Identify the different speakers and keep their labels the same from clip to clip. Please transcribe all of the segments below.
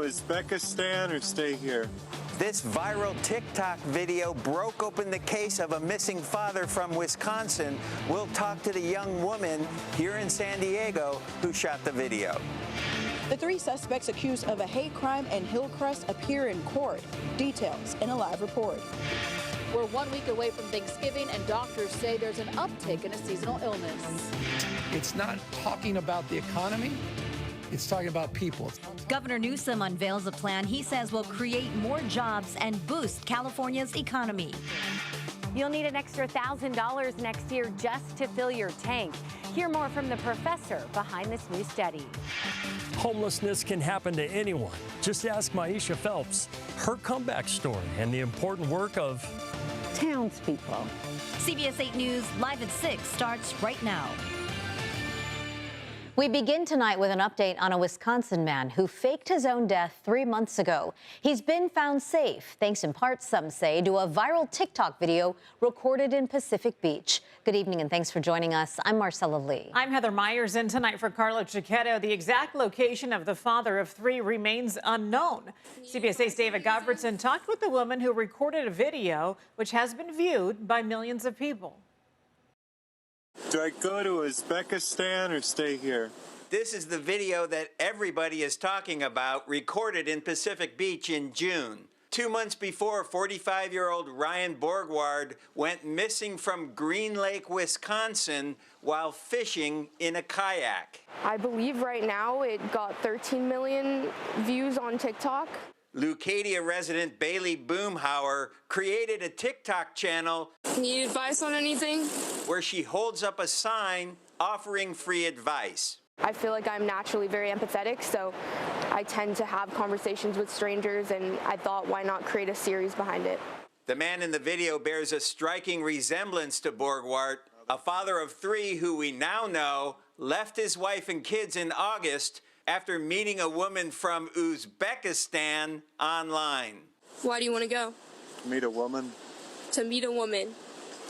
Speaker 1: Uzbekistan or stay here?
Speaker 2: This viral TikTok video broke open the case of a missing father from Wisconsin. We'll talk to the young woman here in San Diego who shot the video.
Speaker 3: The three suspects accused of a hate crime in Hillcrest appear in court. Details in a live report.
Speaker 4: We're 1 week away from Thanksgiving, and doctors say there's an uptick in a seasonal illness.
Speaker 5: It's not talking about the economy. It's talking about people.
Speaker 6: Governor Newsom unveils a plan he says will create more jobs and boost California's economy.
Speaker 7: You'll need an extra $1,000 next year just to fill your tank. Hear more from the professor behind this new study.
Speaker 8: Homelessness can happen to anyone. Just ask Maisha Phelps, her comeback story, and the important work of
Speaker 7: Townspeople.
Speaker 6: CBS 8 News Live at 6 starts right now.
Speaker 9: We begin tonight with an update on a Wisconsin man who faked his own death 3 months ago. He's been found safe, thanks in part, some say, to a viral TikTok video recorded in Pacific Beach. Good evening and thanks for joining us. I'm Marcella Lee.
Speaker 10: I'm Heather Myers, in tonight for Carla Chiquetto. The exact location of the father of three remains unknown. CBS 8's David Gottfredson talked with the woman who recorded a video which has been viewed by millions of people.
Speaker 1: Do I go to Uzbekistan or stay here?
Speaker 2: This is the video that everybody is talking about, recorded in Pacific Beach in June. 2 months before, 45-year-old Ryan Borgart went missing from Green Lake, Wisconsin, while fishing in a kayak.
Speaker 11: I believe right now it got 13 million views on TikTok.
Speaker 2: Leucadia resident Bailey Boomhauer created a TikTok channel.
Speaker 11: Need advice on anything?
Speaker 2: Where she holds up a sign offering free advice.
Speaker 11: I feel like I'm naturally very empathetic, so I tend to have conversations with strangers, and I thought, why not create a series behind it?
Speaker 2: The man in the video bears a striking resemblance to Borgart, a father of three who we now know left his wife and kids in August after meeting a woman from Uzbekistan online.
Speaker 11: Why do you want to go?
Speaker 1: Meet a woman.
Speaker 11: To meet a woman.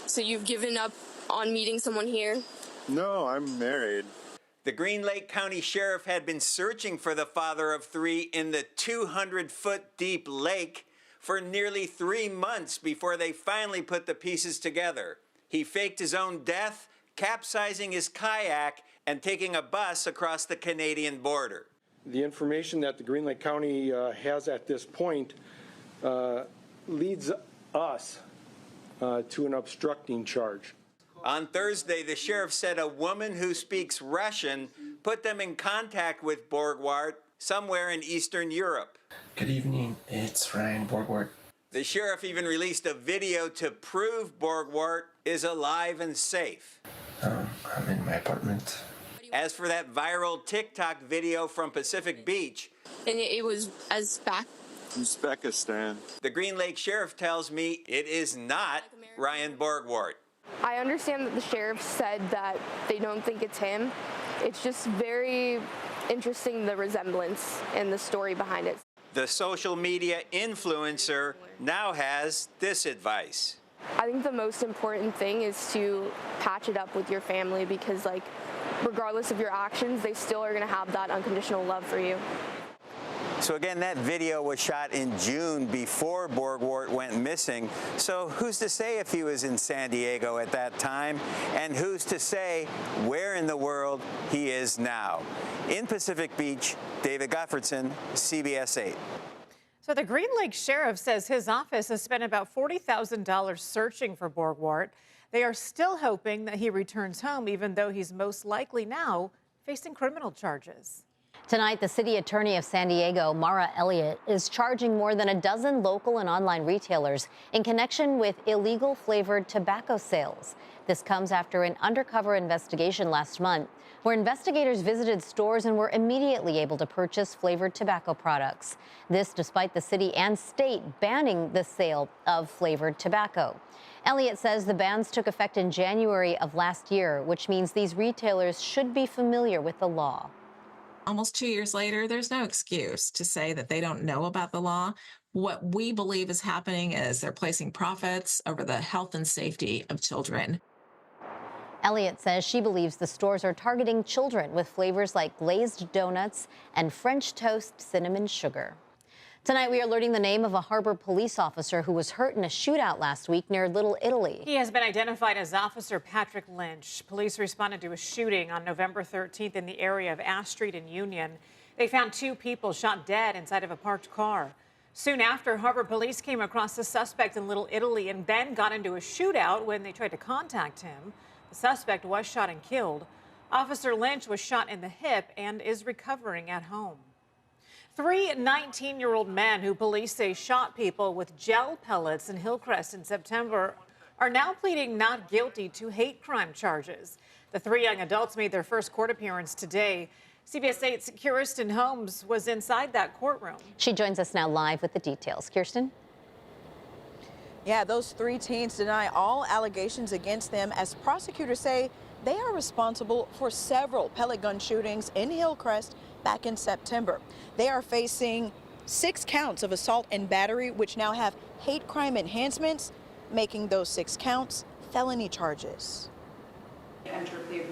Speaker 11: So you've given up on meeting someone here?
Speaker 1: No, I'm married.
Speaker 2: The Green Lake County Sheriff had been searching for the father of three in the 200-foot deep lake for nearly 3 months before they finally put the pieces together. He faked his own death, capsizing his kayak, and taking a bus across the Canadian border.
Speaker 12: The information that the Green Lake County has at this point leads us to an obstructing charge.
Speaker 2: On Thursday, the sheriff said a woman who speaks Russian put them in contact with Borgart somewhere in Eastern Europe.
Speaker 13: Good evening, it's Ryan Borgart.
Speaker 2: The sheriff even released a video to prove Borgart is alive and safe.
Speaker 13: I'm in my apartment.
Speaker 2: As for that viral TikTok video from Pacific Beach,
Speaker 11: And it was as back.
Speaker 1: Uzbekistan.
Speaker 2: The Green Lake Sheriff tells me it is not Ryan Borgart.
Speaker 11: I understand that the sheriff said that they don't think it's him. It's just very interesting, the resemblance and the story behind it.
Speaker 2: The social media influencer now has this advice.
Speaker 11: I think the most important thing is to patch it up with your family because, like, regardless of your actions, they still are going to have that unconditional love for you.
Speaker 2: So again, that video was shot in June before Borgart went missing. So who's to say if he was in San Diego at that time? And who's to say where in the world he is now? In Pacific Beach, David Gottfredson, CBS 8.
Speaker 10: So the Green Lake Sheriff says his office has spent about $40,000 searching for Borgart. They are still hoping that he returns home, even though he's most likely now facing criminal charges.
Speaker 9: Tonight, the city attorney of San Diego, Mara Elliott, is charging more than a dozen local and online retailers in connection with illegal flavored tobacco sales. This comes after an undercover investigation last month where investigators visited stores and were immediately able to purchase flavored tobacco products. This despite the city and state banning the sale of flavored tobacco. Elliott says the bans took effect in January of last year, which means these retailers should be familiar with the law.
Speaker 14: Almost 2 years later, there's no excuse to say that they don't know about the law. What we believe is happening is they're placing profits over the health and safety of children.
Speaker 9: Elliott says she believes the stores are targeting children with flavors like glazed donuts and French toast cinnamon sugar. Tonight, we are learning the name of a Harbor police officer who was hurt in a shootout last week near Little Italy.
Speaker 10: He has been identified as Officer Patrick Lynch. Police responded to a shooting on November 13th in the area of Ash Street and Union. They found 2 people shot dead inside of a parked car. Soon after, Harbor police came across the suspect in Little Italy and then got into a shootout when they tried to contact him. The suspect was shot and killed. Officer Lynch was shot in the hip and is recovering at home. 3 19-year-old men who police say shot people with gel pellets in Hillcrest in September are now pleading not guilty to hate crime charges. The 3 young adults made their first court appearance today. CBS 8's Kirsten Holmes was inside that courtroom.
Speaker 9: She joins us now live with the details. Kirsten?
Speaker 3: Yeah, those 3 teens deny all allegations against them as prosecutors say they are responsible for several pellet gun shootings in Hillcrest back in September. They are facing 6 counts of assault and battery, which now have hate crime enhancements, making those 6 counts felony charges.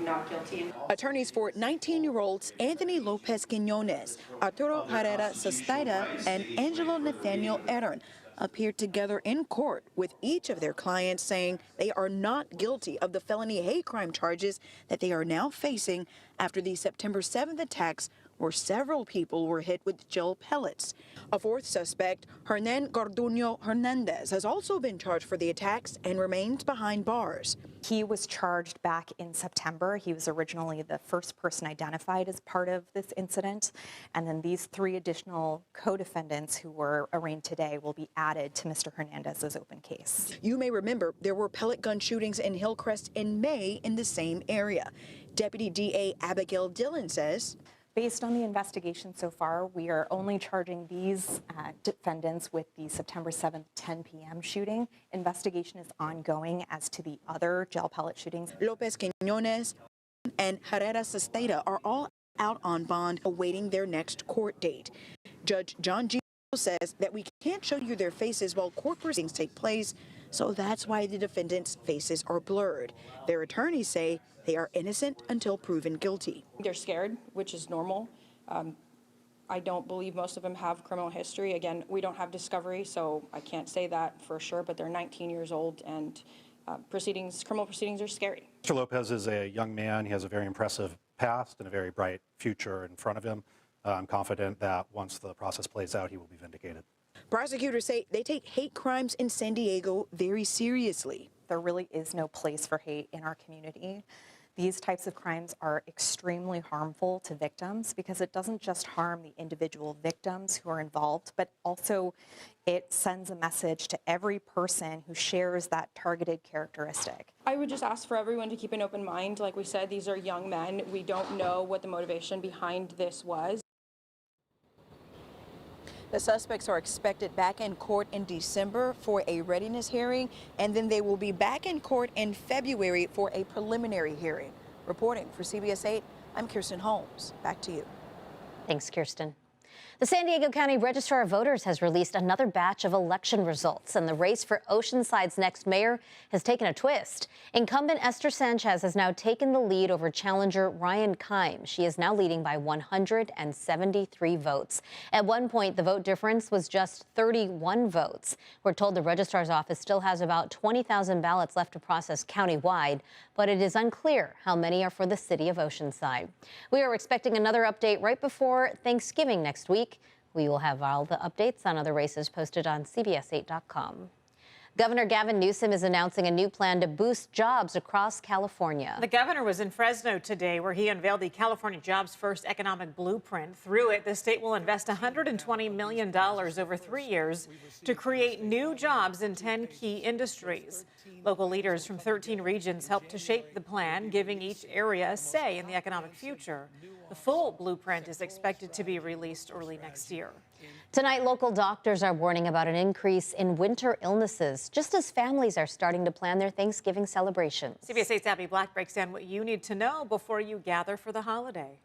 Speaker 15: Not guilty.
Speaker 3: Attorneys for 19-year-olds Anthony Lopez Quinones, Arturo Herrera Sestaira, and Angelo Nathaniel Eran appeared together in court with each of their clients saying they are not guilty of the felony hate crime charges that they are now facing after the September 7th attacks where several people were hit with gel pellets. A 4th suspect, Hernan Garduño Hernandez, has also been charged for the attacks and remains behind bars.
Speaker 16: He was charged back in September. He was originally the first person identified as part of this incident. And then these 3 additional co-defendants who were arraigned today will be added to Mr. Hernandez's open case.
Speaker 3: You may remember there were pellet gun shootings in Hillcrest in May in the same area. Deputy DA Abigail Dillon says,
Speaker 16: based on the investigation so far, we are only charging these defendants with the September 7th, 10 p.m. shooting. Investigation is ongoing as to the other gel pellet shootings.
Speaker 3: Lopez Quinones and Herrera Sestaira are all out on bond awaiting their next court date. Judge John G. says that we can't show you their faces while court proceedings take place, so that's why the defendants' faces are blurred. Their attorneys say they are innocent until proven guilty.
Speaker 15: They're scared, which is normal. I don't believe most of them have criminal history. Again, we don't have discovery, so I can't say that for sure, but they're 19 years old and criminal proceedings are scary.
Speaker 17: Mr. Lopez is a young man. He has a very impressive past and a very bright future in front of him. I'm confident that once the process plays out, he will be vindicated.
Speaker 3: Prosecutors say they take hate crimes in San Diego very seriously.
Speaker 16: There really is no place for hate in our community. These types of crimes are extremely harmful to victims because it doesn't just harm the individual victims who are involved, but also it sends a message to every person who shares that targeted characteristic.
Speaker 15: I would just ask for everyone to keep an open mind. Like we said, these are young men. We don't know what the motivation behind this was.
Speaker 3: The suspects are expected back in court in December for a readiness hearing, and then they will be back in court in February for a preliminary hearing. Reporting for CBS 8, I'm Kirsten Holmes. Back to you.
Speaker 9: Thanks, Kirsten. The San Diego County Registrar of Voters has released another batch of election results, and the race for Oceanside's next mayor has taken a twist. Incumbent Esther Sanchez has now taken the lead over challenger Ryan Keim. She is now leading by 173 votes. At one point, the vote difference was just 31 votes. We're told the registrar's office still has about 20,000 ballots left to process countywide, but it is unclear how many are for the city of Oceanside. We are expecting another update right before Thanksgiving next week. We will have all the updates on other races posted on CBS8.com. Governor Gavin Newsom is announcing a new plan to boost jobs across California.
Speaker 10: The governor was in Fresno today, where he unveiled the California Jobs First economic blueprint. Through it, the state will invest $120 million over 3 years to create new jobs in 10 key industries. Local leaders from 13 regions helped to shape the plan, giving each area a say in the economic future. The full blueprint is expected to be released early next year.
Speaker 9: Tonight, local doctors are warning about an increase in winter illnesses, just as families are starting to plan their Thanksgiving celebrations.
Speaker 10: CBS 8's Abby Black breaks down what you need to know before you gather for the holiday.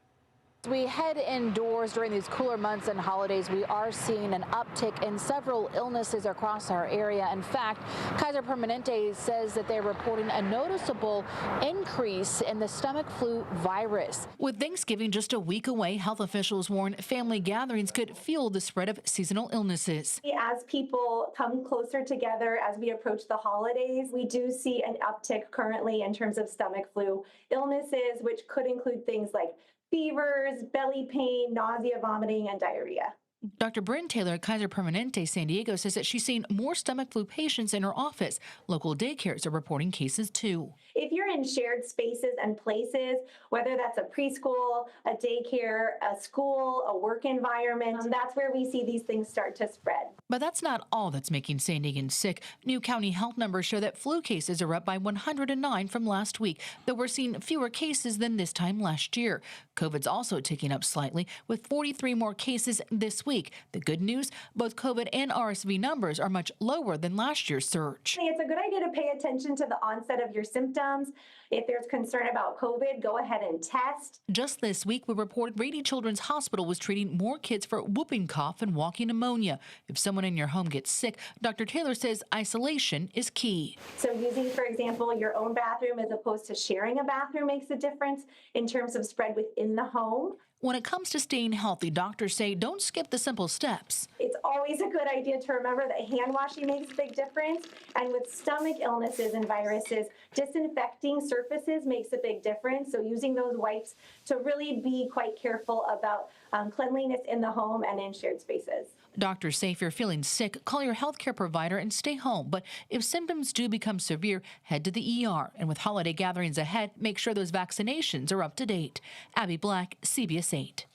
Speaker 4: As we head indoors during these cooler months and holidays, we are seeing an uptick in several illnesses across our area. In fact, Kaiser Permanente says that they're reporting a noticeable increase in the stomach flu virus.
Speaker 18: With Thanksgiving just a week away, health officials warn family gatherings could fuel the spread of seasonal illnesses.
Speaker 19: As people come closer together as we approach the holidays, we do see an uptick currently in terms of stomach flu illnesses, which could include things like fevers, belly pain, nausea, vomiting, and diarrhea.
Speaker 18: Dr. Bryn Taylor at Kaiser Permanente San Diego says that she's seen more stomach flu patients in her office. Local daycares are reporting cases too.
Speaker 19: If you're in shared spaces and places, whether that's a preschool, a daycare, a school, a work environment, that's where we see these things start to spread.
Speaker 18: But that's not all that's making San Diegans sick. New county health numbers show that flu cases are up by 109 from last week, though we're seeing fewer cases than this time last year. COVID's also ticking up slightly, with 43 more cases this week. The good news, both COVID and RSV numbers are much lower than last year's surge.
Speaker 19: It's a good idea to pay attention to the onset of your symptoms. If there's concern about COVID, go ahead and test.
Speaker 18: Just this week, we reported Rady Children's Hospital was treating more kids for whooping cough and walking pneumonia. If someone in your home gets sick, Dr. Taylor says isolation is key.
Speaker 19: So using, for example, your own bathroom as opposed to sharing a bathroom makes a difference in terms of spread within the home.
Speaker 18: When it comes to staying healthy, doctors say don't skip the simple steps.
Speaker 19: It's always a good idea to remember that hand washing makes a big difference. And with stomach illnesses and viruses, disinfecting surfaces makes a big difference. So using those wipes to really be quite careful about cleanliness in the home and in shared spaces.
Speaker 18: Doctors say if you're feeling sick, call your healthcare provider and stay home. But if symptoms do become severe, head to the ER. And with holiday gatherings ahead, make sure those vaccinations are up to date. Abby Black, CBS 8.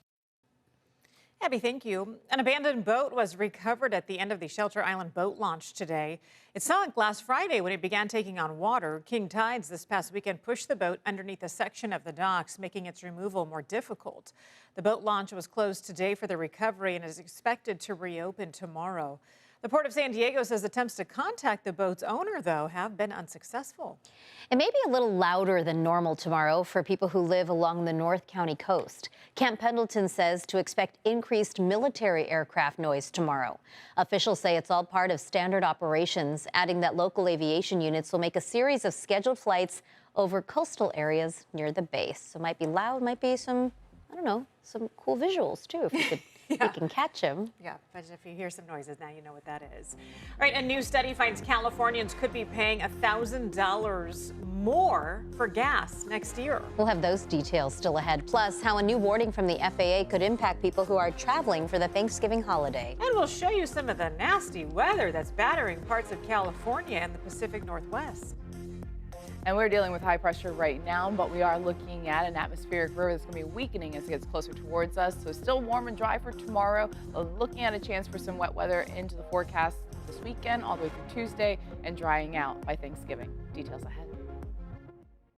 Speaker 10: Abby, thank you. An abandoned boat was recovered at the end of the Shelter Island boat launch today. It sunk last Friday when it began taking on water. King tides this past weekend pushed the boat underneath a section of the docks, making its removal more difficult. The boat launch was closed today for the recovery and is expected to reopen tomorrow. The Port of San Diego says attempts to contact the boat's owner, though, have been unsuccessful.
Speaker 9: It may be a little louder than normal tomorrow for people who live along the North County coast. Camp Pendleton says to expect increased military aircraft noise tomorrow. Officials say it's all part of standard operations, adding that local aviation units will make a series of scheduled flights over coastal areas near the base. So it might be loud, might be some, I don't know, some cool visuals, too, if you could.
Speaker 10: Yeah.
Speaker 9: You can catch them.
Speaker 10: Yeah, but if you hear some noises, now you know what that is. All right, a new study finds Californians could be paying $1,000 more for gas next year.
Speaker 9: We'll have those details still ahead, plus how a new warning from the FAA could impact people who are traveling for the Thanksgiving holiday.
Speaker 10: And we'll show you some of the nasty weather that's battering parts of California and the Pacific Northwest.
Speaker 20: And we're dealing with high pressure right now, but we are looking at an atmospheric river that's going to be weakening as it gets closer towards us. So still warm and dry for tomorrow. Looking at a chance for some wet weather into the forecast this weekend, all the way through Tuesday, and drying out by Thanksgiving. Details ahead.